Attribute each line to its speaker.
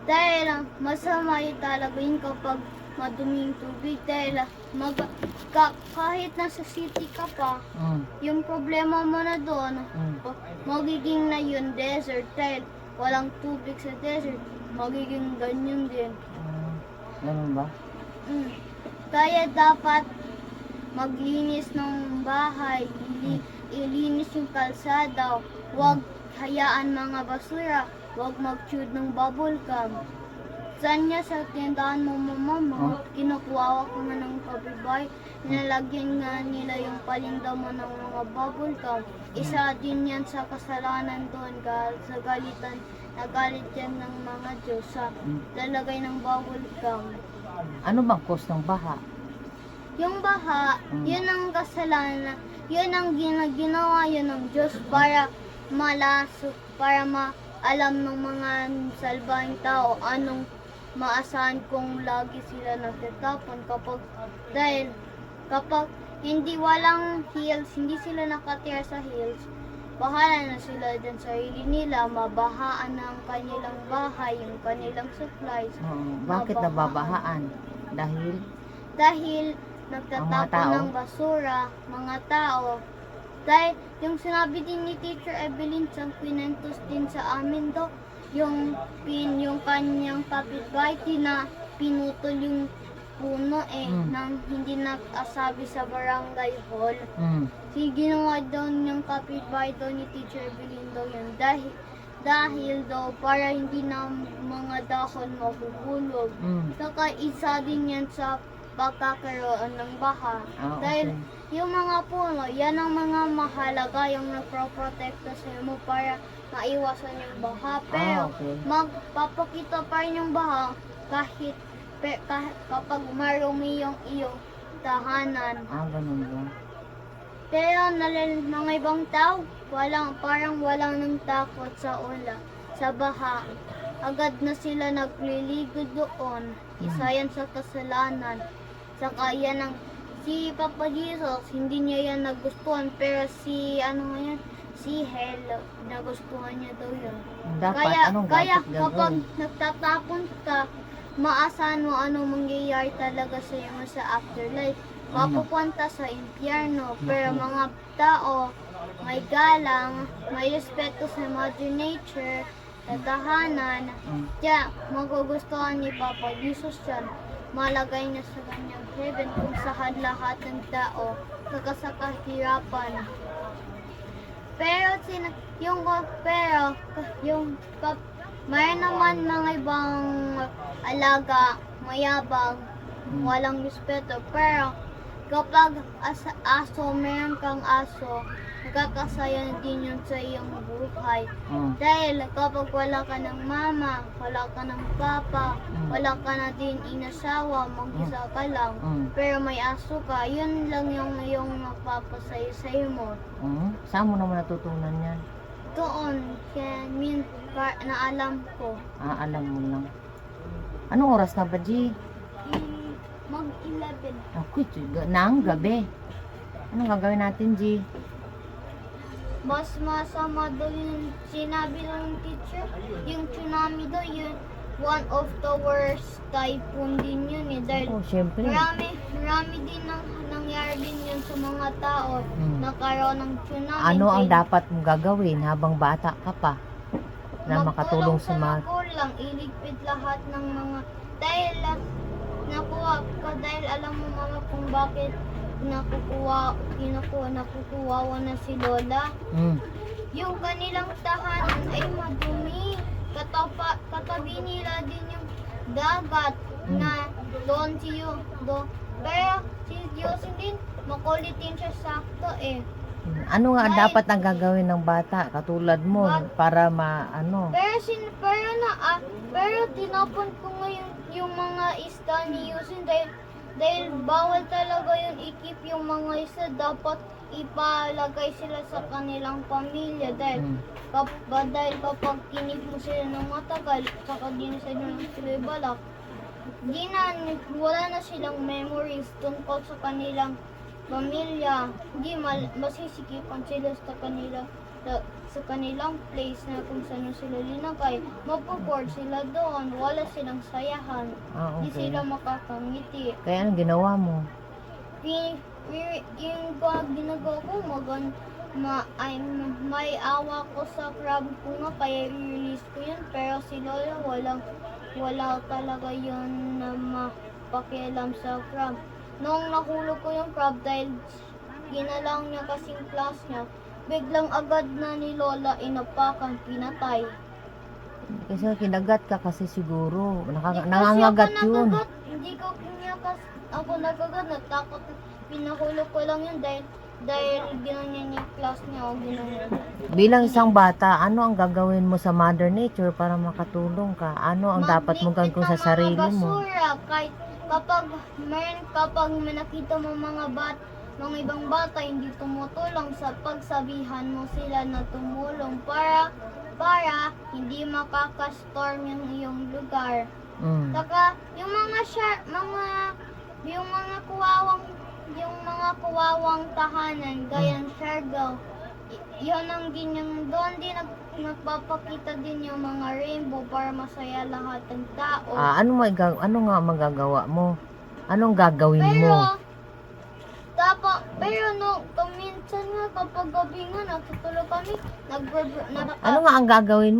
Speaker 1: Dahil masama yung talaga yun kapag madumi yung tubig. Dahil kahit nasa city ka pa, yung problema mo na doon, magiging na yun desert. Dahil walang tubig sa desert, magiging ganyan din.
Speaker 2: Ganun ba?
Speaker 1: Kaya dapat maglinis ng bahay, ilinis yung kalsada, huwag hayaan mga basura, huwag mag-chewed ng bubble gum. Saan niya sa tindahan mo, mama, kinukuha ko nga ng kapitbahay, nilalagyan nga nila yung palinda mo ng mga bubble gum. Isa din yan sa kasalanan doon, sa nagalit yan ng mga Diyos sa lalagay ng bubble gum.
Speaker 2: Ano bang cause ng baha?
Speaker 1: Yung baha, yun ang kasalanan, yun ang ginawa yun ng Diyos para para maalam ng mga salbahing tao anong maasahan kung lagi sila nagtatapon dahil kapag hindi walang hills, hindi sila nakatira sa hills, bahala na sila dyan sa sarili nila, mabahaan ang kanilang bahay, yung kanilang supplies.
Speaker 2: Bakit nababahaan? Dahil
Speaker 1: Nagtatapon ng basura, mga tao. Dahil yung sinabi din ni Teacher Evelyn sa kwinentos din sa amin do, yung kanyang kapitbahay, pinutol yung puno nang hindi nakasabi sa barangay hall. Ginawa daw yung kapitbahay daw ni Teacher Evelyn daw yun. Dahil daw para hindi na mga dahon mahuhulog. Saka isa din yan sa pagkakaroon ng baha. Dahil yung mga puno, yan ang mga mahalaga yung nagproprotekta sa mo para maiwasan yung baha. Pero magpapakita pa rin yung baha kahit kapag marumi yung iyong tahanan.
Speaker 2: Ganun ba?
Speaker 1: Pero mga ibang tao, parang walang nang takot sa baha. Agad na sila nagliligo doon. Isa yan sa kasalanan. Saka yan si Papa Jesus, hindi niya yan nagustuhan, pero si Hel, nagustuhan niya daw yun. Kaya kapag nagtatapon ka, maasahan mo anong mangyayari talaga sa iyo sa afterlife. Mapupunta sa impyerno, pero mga tao, may galang, may respeto sa Mother Nature, sa tahanan, kaya magugustuhan ni Papa Jesus yan. Malagay niya sa kanyang heaven kung saan lahat ng tao kahirapan. Pero may naman mga ibang alaga, mayabang, walang respeto. Pero kapag meron kang aso, nagkakasaya din yun sa iyong buhay. Dahil kapag wala ka ng mama, wala ka ng papa, wala ka na din inasawa, mag-isa ka lang, pero may aso ka, yun lang yung magpapasayo mo.
Speaker 2: Saan mo naman natutunan yan?
Speaker 1: Doon, na alam ko.
Speaker 2: Alam mo lang. Anong oras na ba, G?
Speaker 1: Mag-11.
Speaker 2: Ako, nang gabi. Anong gagawin natin, G?
Speaker 1: Mas masama daw yung sinabi ng teacher. Yung tsunami daw, yun, one of the worst typhoon din yun dahil
Speaker 2: syempre.
Speaker 1: marami din nangyari din yun sa mga tao. Nagkaroon ng tsunami.
Speaker 2: Ano ang dapat mong gagawin habang bata ka pa? Na makatulong sa mga
Speaker 1: magulang, iligpit lahat ng mga dahil alam mo mama kung bakit nakukuha na si Lola. Yung kanilang tahanan ay madumi. Katabi nila din yung dagat na doon pero si Yosin din makulit din siya sakto
Speaker 2: Ano nga dapat ang gagawin ng bata katulad mo para
Speaker 1: pero tinapon ko ngayon yung mga isda ni Yosin dahil bawal talaga yun i-keep yung mga isda, dapat ipalagay sila sa kanilang pamilya dahil kapag kinip mo sila ng matagal, saka dinisid mo ng sila balak, wala na silang memories tungkol sa kanilang pamilya, masisikipan sila sa kanilang sa kanilang place na kung saan sila linagay. Mapoboard sila doon. Wala silang sayahan. Di
Speaker 2: Okay.
Speaker 1: sila makakangiti.
Speaker 2: Kaya anong ginawa mo?
Speaker 1: Yung ginagawa ko, may awa ko sa crab ko nga, kaya i-release ko yun. Pero si Lola, wala talaga yun na mapakialam sa crab. Nung nahulog ko yung crab dahil ginalang niya kasing class niya, biglang agad na ni Lola inapakan, pinatay.
Speaker 2: Kasi kinagat ka kasi siguro.
Speaker 1: Hindi
Speaker 2: Nangangagat
Speaker 1: kasi ako
Speaker 2: yun.
Speaker 1: nagagat. Hindi ko kinyakas ako nagagat. Natakot. Pinahulog ko lang yun dahil ginanyan niya yung class niya o ginanyan.
Speaker 2: Bilang isang bata, ano ang gagawin mo sa Mother Nature para makatulong ka? Ano ang dapat mong gagawin sa sarili mo?
Speaker 1: Basura, kahit kapag may nakita mo mga ibang bata hindi tumutulong, sa pagsabihan mo sila na tumulong para hindi makaka-storm yung iyong lugar.
Speaker 2: Mm.
Speaker 1: Saka yung mga kuwawang tahanan gaya ng Siargao, yun ang doon din nagpapakita din yung mga rainbow para masaya lahat ng tao.
Speaker 2: Ano nga magagawa mo? Anong gagawin mo?
Speaker 1: Pero minsan nga kapag gabi nga natutulog kami,
Speaker 2: Ano nga ang gagawin mo?